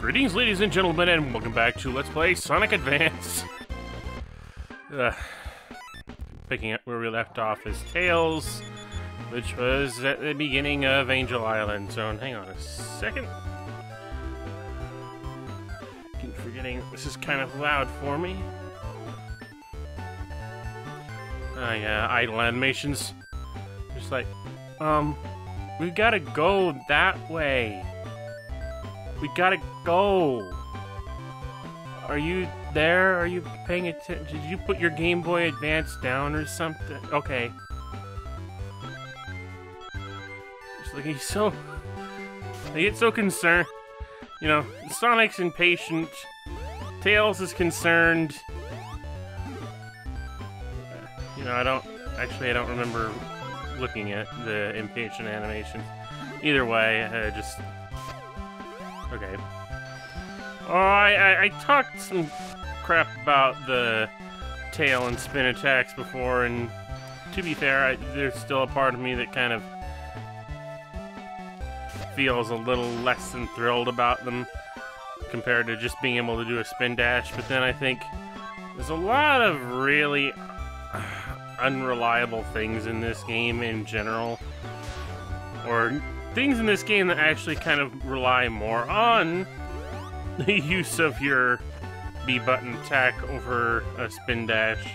Greetings, ladies and gentlemen, and welcome back to Let's Play Sonic Advance. Picking up where we left off is Tails, which was at the beginning of Angel Island. So hang on a second. Keep forgetting this is kind of loud for me. Oh yeah, idle animations. Just like, we gotta go that way. We gotta go. Are you there? Are you paying attention? Did you put your Game Boy Advance down or something? Okay. Just like I get so concerned. You know, Sonic's impatient. Tails is concerned. You know, I don't remember looking at the impatient animations. Either way, okay. Oh, I talked some crap about the tail and spin attacks before, and to be fair, there's still a part of me that kind of feels a little less than thrilled about them compared to just being able to do a spin dash. But then I think there's a lot of really unreliable things in this game in general, or things in this game that actually kind of rely more on the use of your B button attack over a spin dash.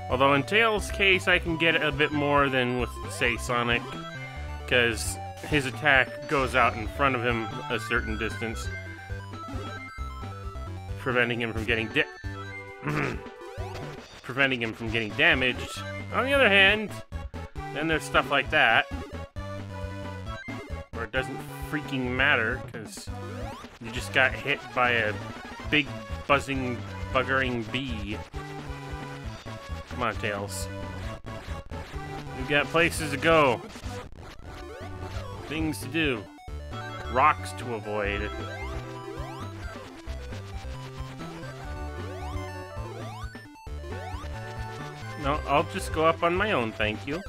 Although in Tails' case, I can get a bit more than with, say, Sonic, because his attack goes out in front of him a certain distance, preventing him from getting damaged. On the other hand, then there's stuff like that, where it doesn't freaking matter, because you just got hit by a big, buzzing, buggering bee. Come on, Tails. We've got places to go. Things to do. Rocks to avoid. No, I'll just go up on my own, thank you.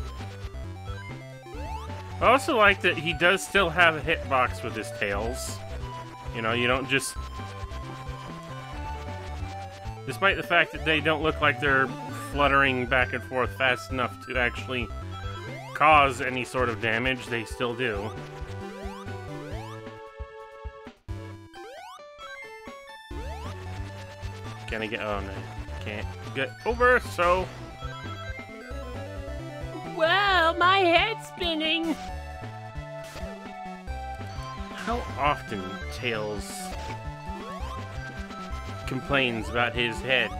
I also like that he does still have a hitbox with his tails. You know, you don't just... Despite the fact that they don't look like they're fluttering back and forth fast enough to actually cause any sort of damage, they still do. Can I get... Oh, no. Can't get over, so... Wow, my head's spinning! How often Tails complains about his head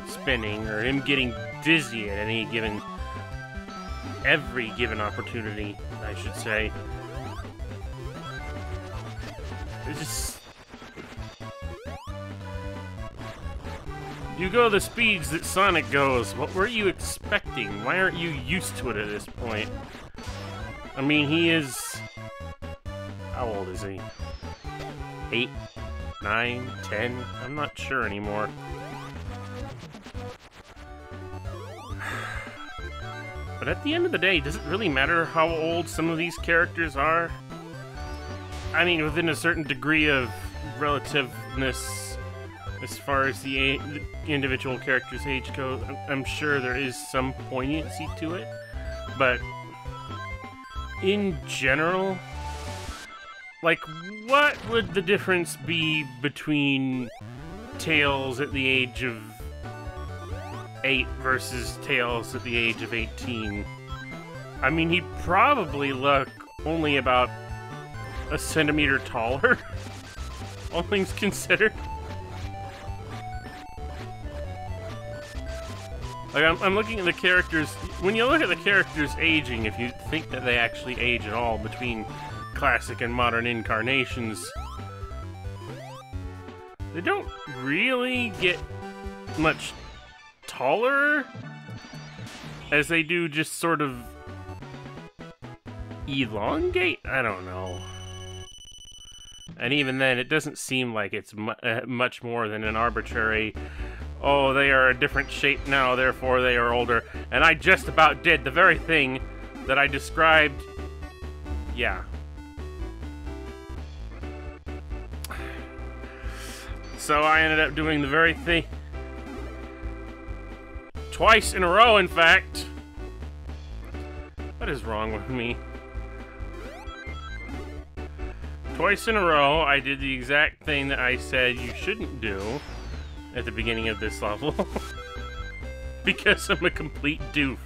spinning, or him getting dizzy at every given opportunity, I should say. It's just... You go the speeds that Sonic goes. What were you expecting? Why aren't you used to it at this point? I mean, he is... How old is he? 8? 9? 10? I'm not sure anymore. But at the end of the day, does it really matter how old some of these characters are? I mean, within a certain degree of relativeness, as far as the individual character's age goes, I'm sure there is some poignancy to it, but in general, like, what would the difference be between Tails at the age of 8 versus Tails at the age of 18? I mean, he'd probably look only about a centimeter taller, all things considered. Like, I'm looking at the characters. When you look at the characters aging, if you think that they actually age at all between classic and modern incarnations, they don't really get much taller, as they do just sort of elongate? I don't know. And even then, it doesn't seem like it's much more than an arbitrary, oh, they are a different shape now, therefore they are older. And I just about did the very thing that I described Yeah. So I ended up doing the very thing twice in a row, in fact. What is wrong with me? Twice in a row, I did the exact thing that I said you shouldn't do at the beginning of this level. Because I'm a complete doof.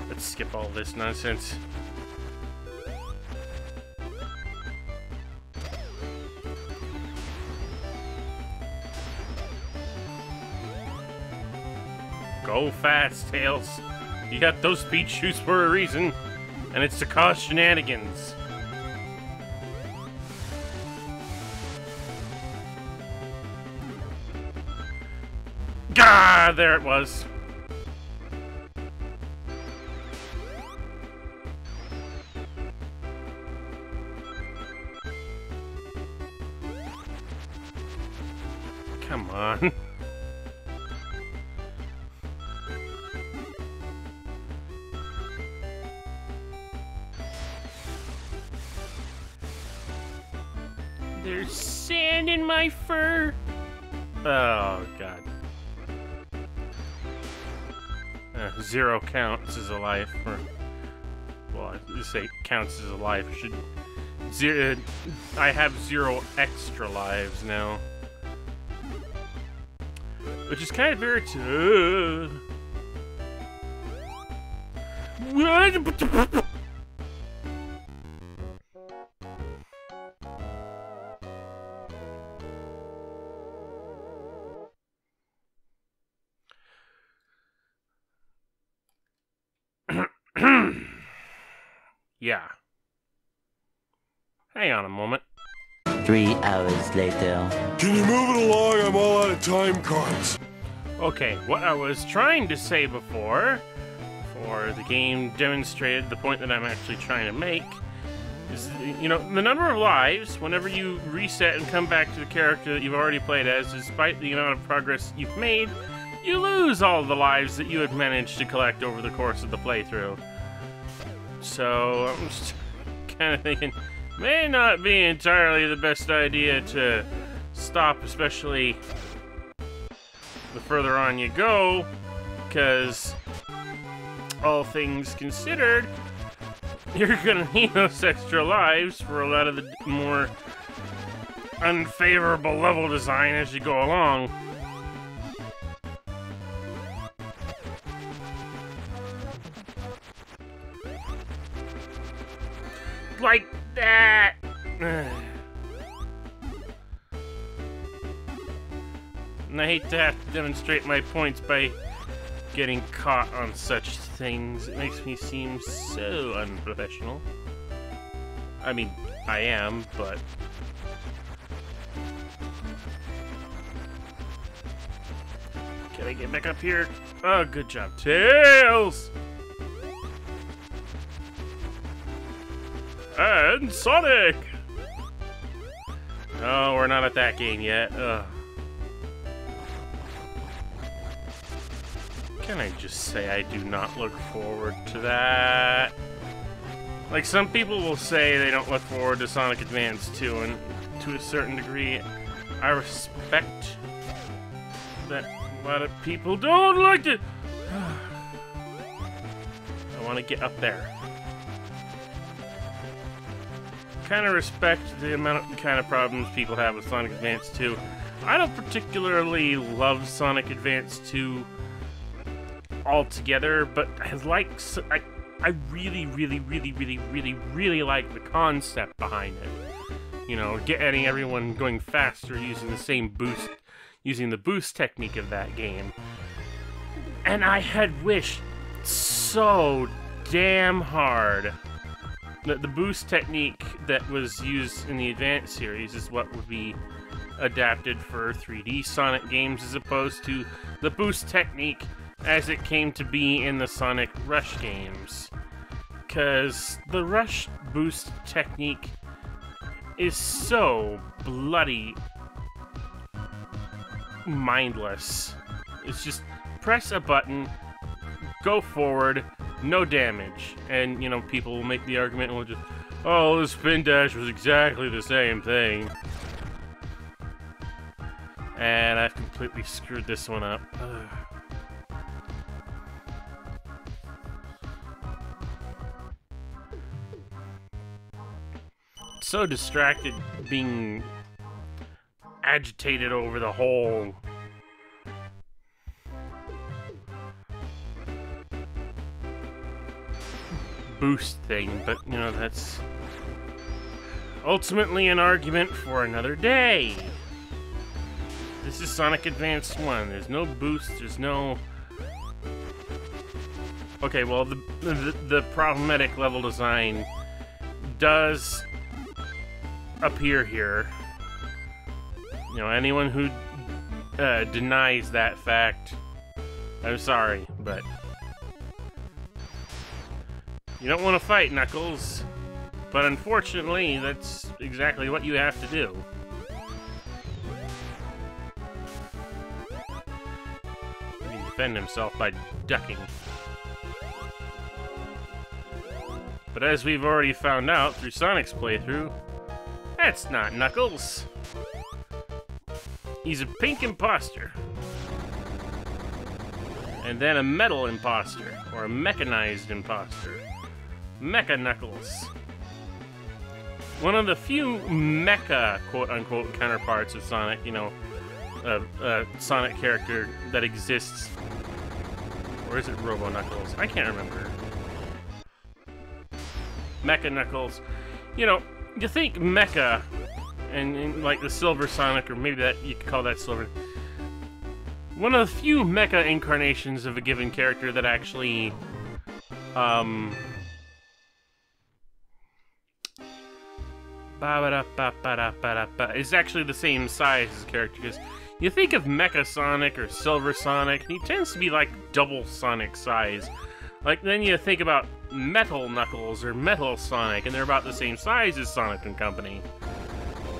Let's skip all this nonsense. Go fast, Tails. You got those speed shoes for a reason, and it's to cause shenanigans. Gah! There it was. Come on. There's sand in my fur. Oh, God. 0 counts as a life. Or, well, I say counts as a life. I have 0 extra lives now. Which is kind of irritating. Yeah. Hang on a moment. 3 hours later. Can you move it along? I'm all out of time cards. Okay, what I was trying to say before the game demonstrated the point that I'm actually trying to make, is, you know, the number of lives, whenever you reset and come back to the character that you've already played as, despite the amount of progress you've made, you lose all the lives that you had managed to collect over the course of the playthrough. So, I'm just kind of thinking, may not be entirely the best idea to stop, especially the further on you go, because all things considered, you're gonna need those extra lives for a lot of the more unfavorable level design as you go along. Like that! And I hate to have to demonstrate my points by getting caught on such things. It makes me seem so unprofessional. I mean, I am, but... Can I get back up here? Oh, good job, Tails! And Sonic! No, we're not at that game yet. Ugh. Can I just say I do not look forward to that? Like, some people will say they don't look forward to Sonic Advance 2, and to a certain degree, I respect that a lot of people don't like it. I want to get up there. Kind of respect the kind of problems people have with Sonic Advance 2. I don't particularly love Sonic Advance 2 altogether, but I really like the concept behind it. You know, getting everyone going faster using the same boost, using the boost technique of that game. And I had wished so damn hard that the boost technique that was used in the Advance series is what would be adapted for 3D Sonic games, as opposed to the boost technique as it came to be in the Sonic Rush games. because the rush boost technique is so bloody mindless. It's just press a button, go forward, no damage. And, you know, people will make the argument and will just, oh, the spin dash was exactly the same thing. And I've completely screwed this one up. Ugh. So distracted being agitated over the whole boost thing, but you know, that's ultimately an argument for another day. This is Sonic Advance 1. There's no boost, there's no... Okay, well, the problematic level design does appear here. You know, anyone who denies that fact, I'm sorry, but you don't want to fight, Knuckles. But unfortunately, that's exactly what you have to do. He can defend himself by ducking. But as we've already found out through Sonic's playthrough, that's not Knuckles. He's a pink imposter. And then a metal imposter, or a mechanized imposter. Mecha Knuckles. One of the few mecha, quote-unquote, counterparts of Sonic, you know, a Sonic character that exists. Or is it Robo Knuckles? I can't remember. Mecha Knuckles. You know, you think mecha, and like the Silver Sonic, or maybe that you could call that Silver. One of the few mecha incarnations of a given character that actually, is actually the same size as a character, because you think of Mecha Sonic or Silver Sonic, and he tends to be like double Sonic size. Like, then you think about Metal Knuckles or Metal Sonic, and they're about the same size as Sonic and Company.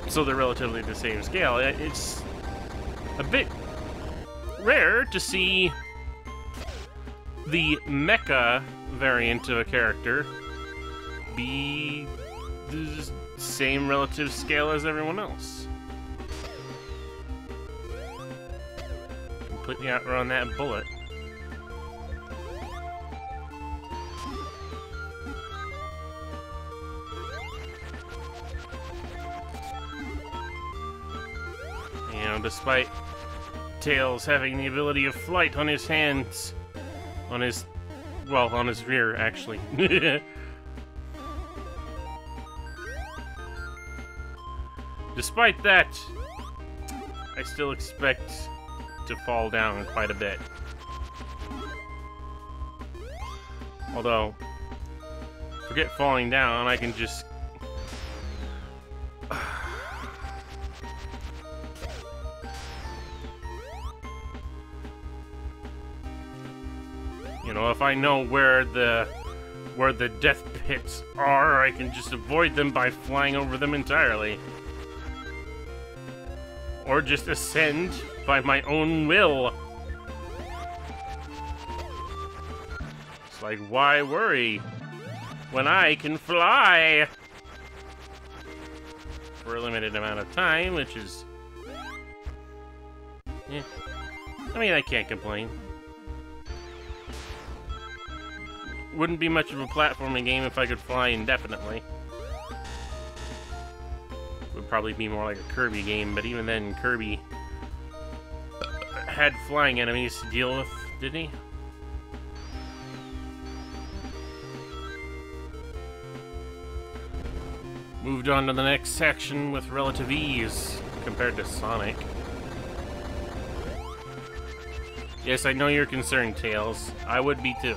So they're relatively the same scale. It's a bit rare to see the mecha variant of a character be the same relative scale as everyone else. Completely outrun that bullet. You know, despite Tails having the ability of flight on his hands, on his rear, actually. Despite that, I still expect to fall down quite a bit. Although, forget falling down, I can just... You know, if I know where the death pits are, I can just avoid them by flying over them entirely. Or just ascend by my own will. It's like, why worry when I can fly? For a limited amount of time, which is... yeah. I mean, I can't complain. Wouldn't be much of a platforming game if I could fly indefinitely. Would probably be more like a Kirby game, but even then, Kirby had flying enemies to deal with, didn't he? Moved on to the next section with relative ease compared to Sonic. Yes, I know you're concerned, Tails. I would be too.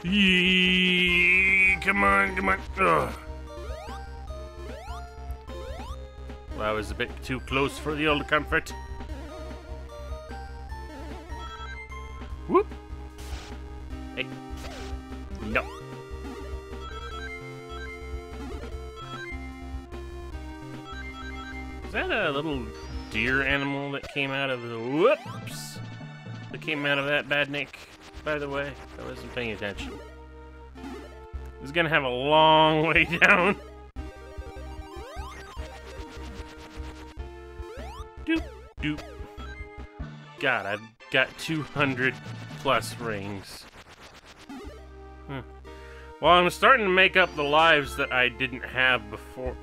Yee, come on, come on. Ugh. Well, I was a bit too close for the old comfort. Whoop. Hey. No. Is that a little deer animal that came out of the... Whoops! That came out of that bad nick, by the way. I wasn't paying attention. This is gonna have a long way down. Doop, doop. God, I've got 200 plus rings. Well, I'm starting to make up the lives that I didn't have before.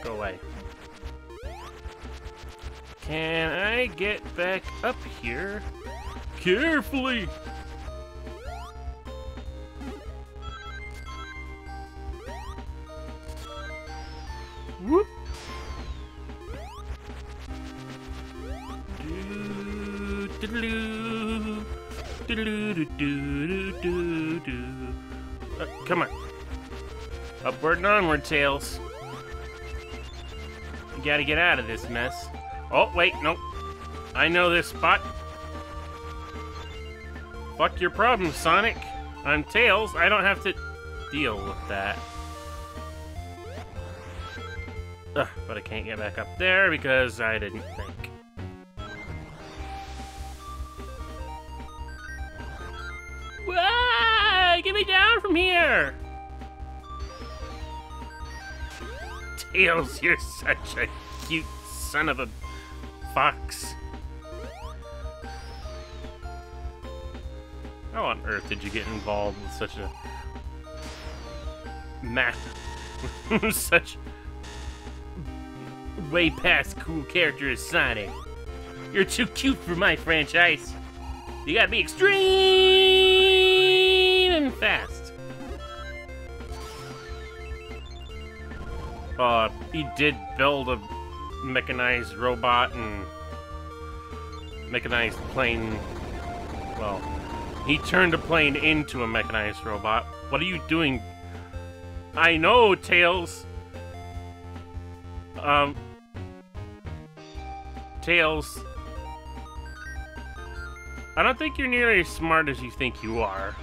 Go away. Can I get back up here? Carefully! Whoop! Come on. Upward and onward, Tails. You gotta get out of this mess. Oh, wait, nope. I know this spot. Fuck your problem, Sonic. I'm Tails. I don't have to deal with that. Ugh, but I can't get back up there because I didn't think. Whoa! Get me down from here! Tails, you're such a cute son of a fox. How on earth did you get involved with such a such way past cool character as Sonic? You're too cute for my franchise. You gotta be extreme and fast. He did build a mechanized robot and mechanized plane. Well, he turned a plane into a mechanized robot. What are you doing? I know, Tails. Tails. I don't think you're nearly as smart as you think you are.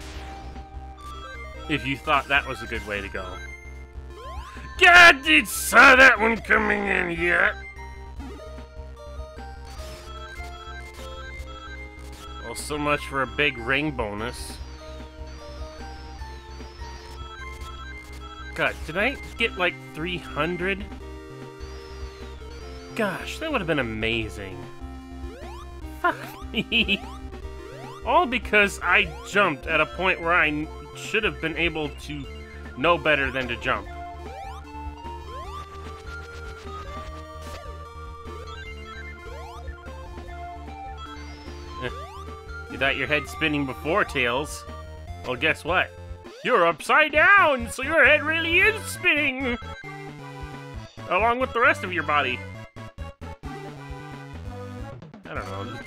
If you thought that was a good way to go. God, did saw that one coming in yet? Well, so much for a big ring bonus. God, did I get like 300? Gosh, that would have been amazing. Fuck me. All because I jumped at a point where I should have been able to know better than to jump. You thought your head spinning before, Tails? Well, guess what? You're upside down, so your head really is spinning! Along with the rest of your body. I don't know.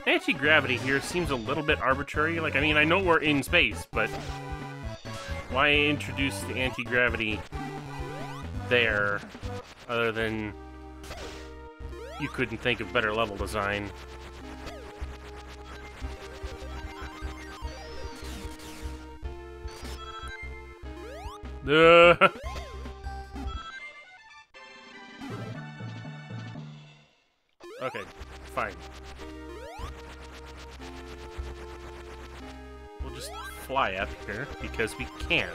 Anti-gravity here seems a little bit arbitrary. Like, I mean, I know we're in space, but why introduce the anti-gravity there, other than you couldn't think of better level design? Okay, fine. We'll just fly up here, because we can.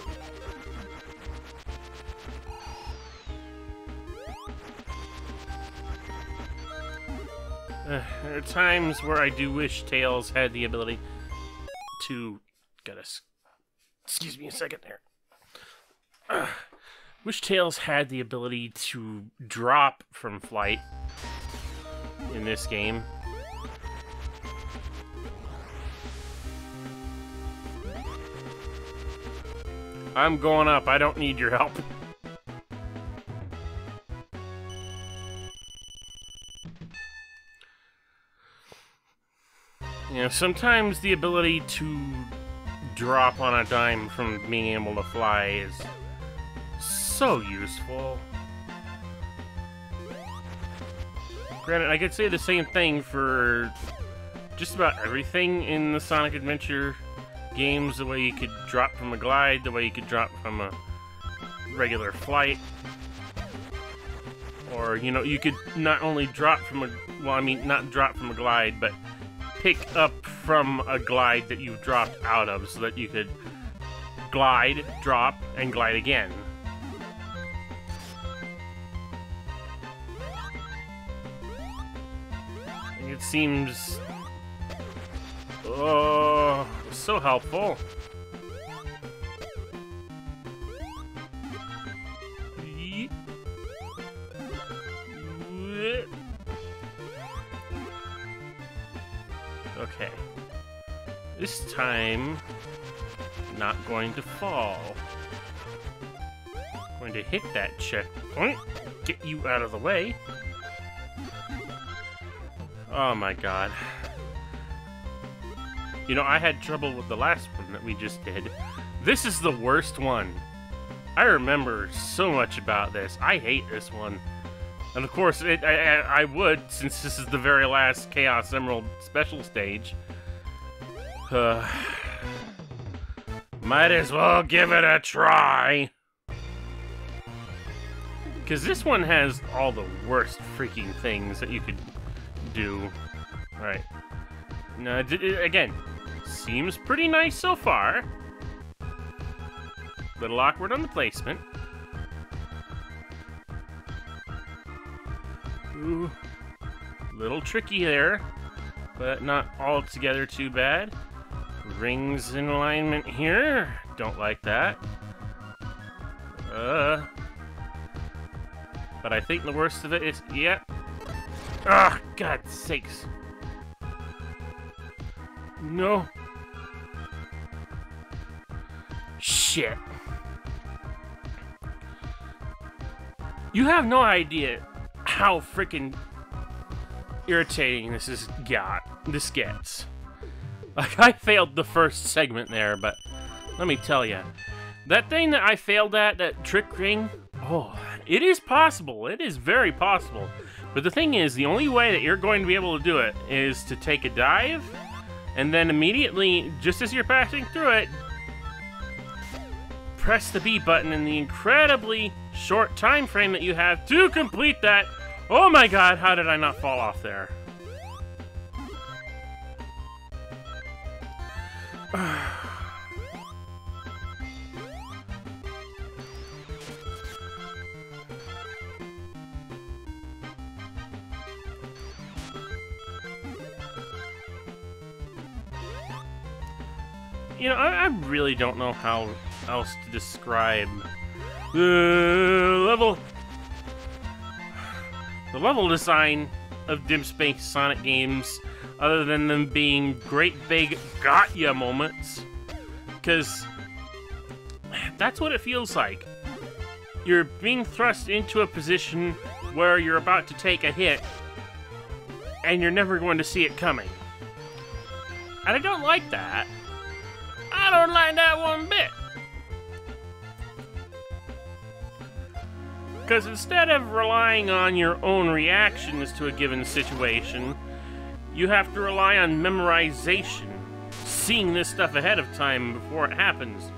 There are times where I do wish Tails had the ability to... Excuse me a second there. Wish Tails had the ability to drop from flight in this game. I'm going up. I don't need your help. You know, sometimes the ability to drop on a dime from being able to fly is so useful. Granted, I could say the same thing for just about everything in the Sonic Adventure games. The way you could drop from a glide, the way you could drop from a regular flight. Or, you know, you could not only drop from a... Well, I mean, not drop from a glide, but pick up from a glide that you've dropped out of so that you could glide, drop, and glide again. And it seems... oh, so helpful. Okay. This time, not going to fall. Going to hit that checkpoint, get you out of the way. Oh my god. You know, I had trouble with the last one that we just did. This is the worst one. I remember so much about this. I hate this one. And of course, I would, since this is the very last Chaos Emerald special stage. Might as well give it a try. Because this one has all the worst freaking things that you could do. Alright. Now, again, seems pretty nice so far. Little awkward on the placement. Ooh, little tricky there, but not altogether too bad. Rings in alignment here. Don't like that. But I think the worst of it is, yeah. Ah, God's sakes. No. Shit. You have no idea how freaking irritating this gets. Like, I failed the first segment there, but let me tell you, that thing that I failed at, that trick ring, oh, it is possible. It is very possible. But the thing is, the only way that you're going to be able to do it is to take a dive, and then immediately, just as you're passing through it, press the B button in the incredibly short time frame that you have to complete that. Oh my god, how did I not fall off there? You know, I really don't know how else to describe the level design of Dim Space Sonic games, other than them being great big got ya moments, because that's what it feels like. You're being thrust into a position where you're about to take a hit, and you're never going to see it coming. And I don't like that. I don't like that one bit. Because instead of relying on your own reactions to a given situation, you have to rely on memorization, seeing this stuff ahead of time before it happens.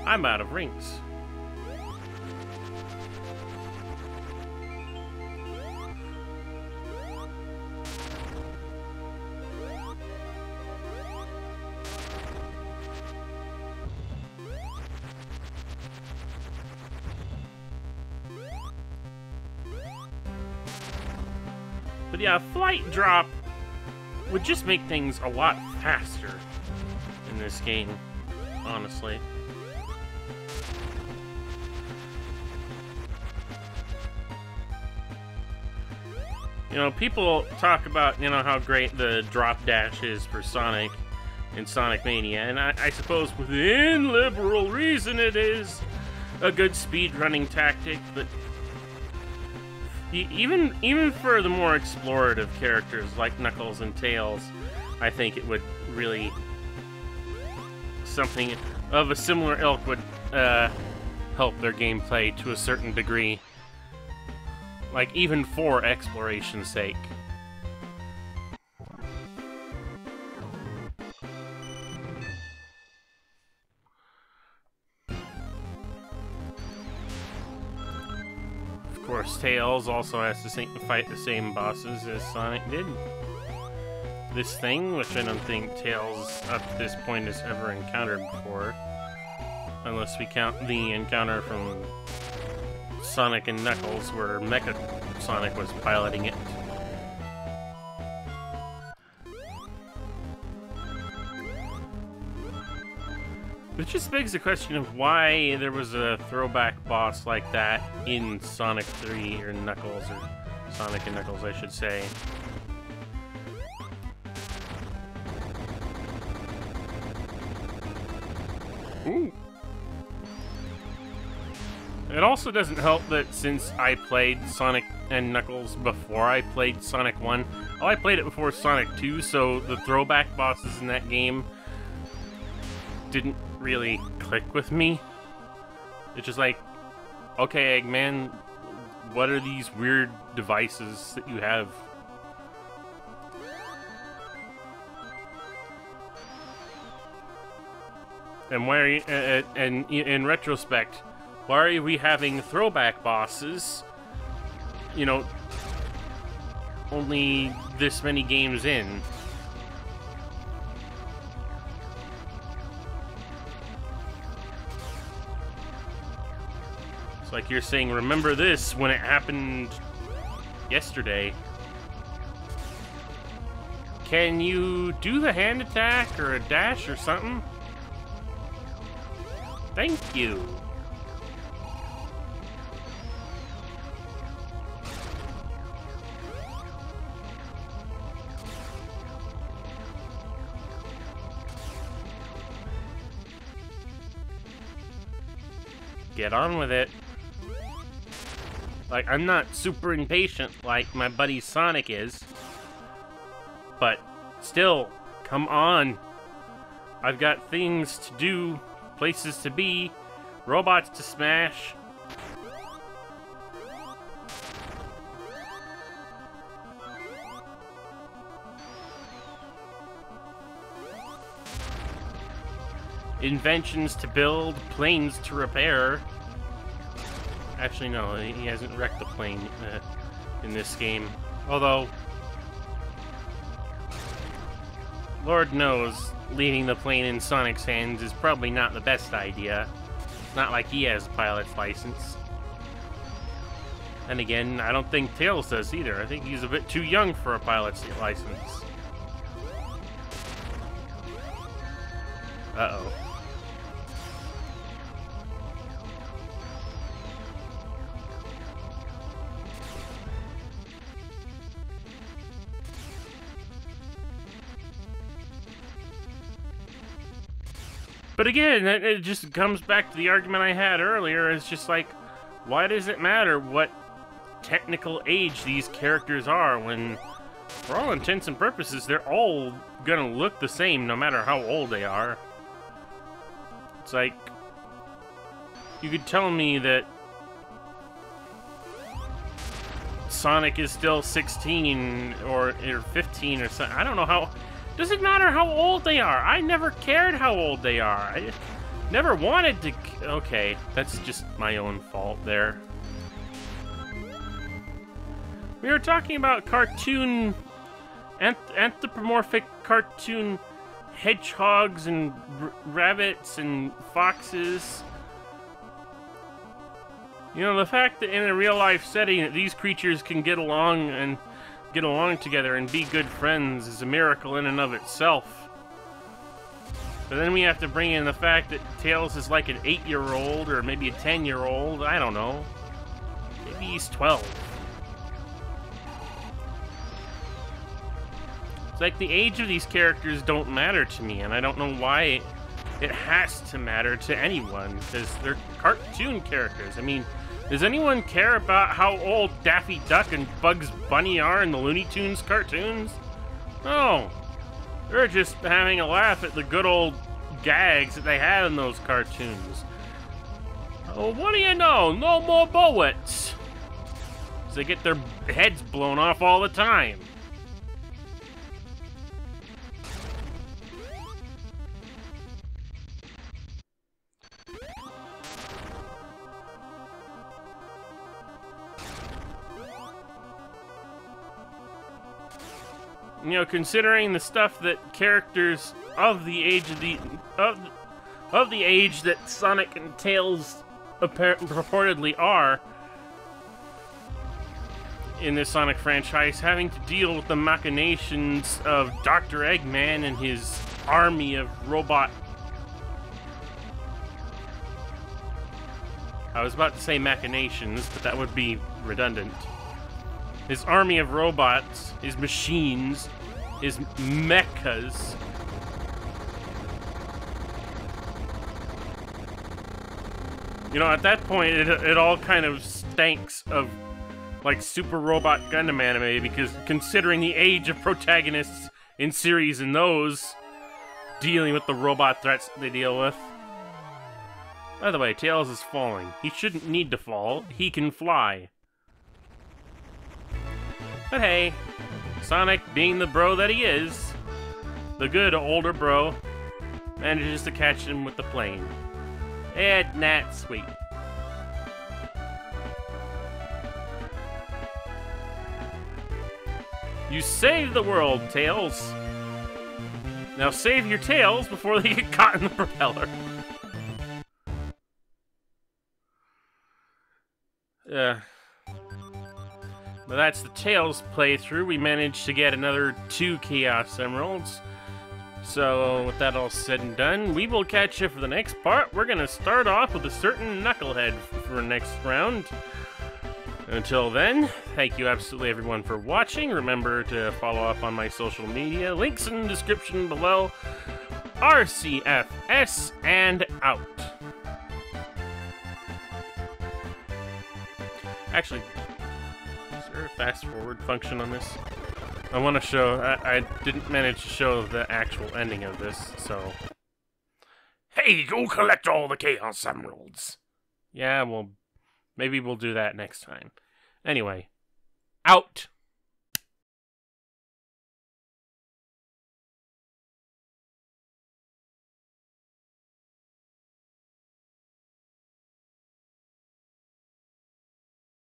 I'm out of rings. But yeah, a flight drop would just make things a lot faster in this game, honestly. You know, people talk about, you know, how great the drop dash is for Sonic in Sonic Mania, and I suppose within liberal reason it is a good speedrunning tactic, but even for the more explorative characters like Knuckles and Tails, I think it would really... something of a similar ilk would help their gameplay to a certain degree. Like, even for exploration's sake. Of course, Tails also has to fight the same bosses as Sonic did. This thing, which I don't think Tails up to this point has ever encountered before. Unless we count the encounter from Sonic and Knuckles, where Mecha Sonic was piloting it. Which just begs the question of why there was a throwback boss like that in Sonic 3, or Knuckles, or Sonic and Knuckles, I should say. Ooh. It also doesn't help that since I played Sonic and Knuckles before I played Sonic 1, well, I played it before Sonic 2, so the throwback bosses in that game didn't really click with me. It's just like, okay, Eggman, what are these weird devices that you have? And why are you, and in retrospect, why are we having throwback bosses, you know, only this many games in? It's like you're saying, remember this when it happened yesterday. Can you do the hand attack or a dash or something? Thank you. Get on with it. Like, I'm not super impatient like my buddy Sonic is. But still, come on. I've got things to do, places to be, robots to smash. Inventions to build, planes to repair. Actually, no, he hasn't wrecked the plane in this game. Although, Lord knows, leaving the plane in Sonic's hands is probably not the best idea. Not like he has a pilot's license. And again, I don't think Tails does either. I think he's a bit too young for a pilot's license. Uh-oh. But again, it just comes back to the argument I had earlier. It's just like, why does it matter what technical age these characters are when, for all intents and purposes, they're all gonna look the same no matter how old they are? It's like, you could tell me that Sonic is still 16 or 15 or something. I don't know how... Doesn't matter how old they are. I never cared how old they are. I never wanted to... Okay, that's just my own fault there. We were talking about cartoon... anthropomorphic cartoon hedgehogs and rabbits and foxes. You know, the fact that in a real-life setting that these creatures can get along together and be good friends is a miracle in and of itself. But then we have to bring in the fact that Tails is like an 8-year-old or maybe a 10-year-old. I don't know. Maybe he's 12. It's like the age of these characters don't matter to me, and I don't know why it has to matter to anyone, because they're cartoon characters. I mean, does anyone care about how old Daffy Duck and Bugs Bunny are in the Looney Tunes cartoons? No. Or just having a laugh at the good old gags that they had in those cartoons. Oh, what do you know? No more bullets. They get their heads blown off all the time. You know, considering the stuff that characters of the age of the age that Sonic and Tails purportedly are in this Sonic franchise, having to deal with the machinations of Dr. Eggman and his army of robot... I was about to say machinations, but that would be redundant. His army of robots, his machines, his mechas. You know, at that point, it all kind of stinks of, like, Super Robot Gundam anime, because considering the age of protagonists in series and those, dealing with the robot threats they deal with. By the way, Tails is falling. He shouldn't need to fall. He can fly. But hey, Sonic, being the bro that he is, the good older bro, manages to catch him with the plane. Isn't that sweet? You saved the world, Tails. Now save your tails before they get caught in the propeller. But that's the Tails playthrough. We managed to get another 2 Chaos Emeralds. So, with that all said and done, we will catch you for the next part. We're gonna start off with a certain knucklehead for next round. Until then, thank you absolutely everyone for watching. Remember to follow up on my social media. Links in the description below. RCFS and out. Actually, is there a fast forward function on this? I want to show, I didn't manage to show the actual ending of this, so. Hey, go collect all the Chaos Emeralds! Yeah, well, maybe we'll do that next time. Anyway, out!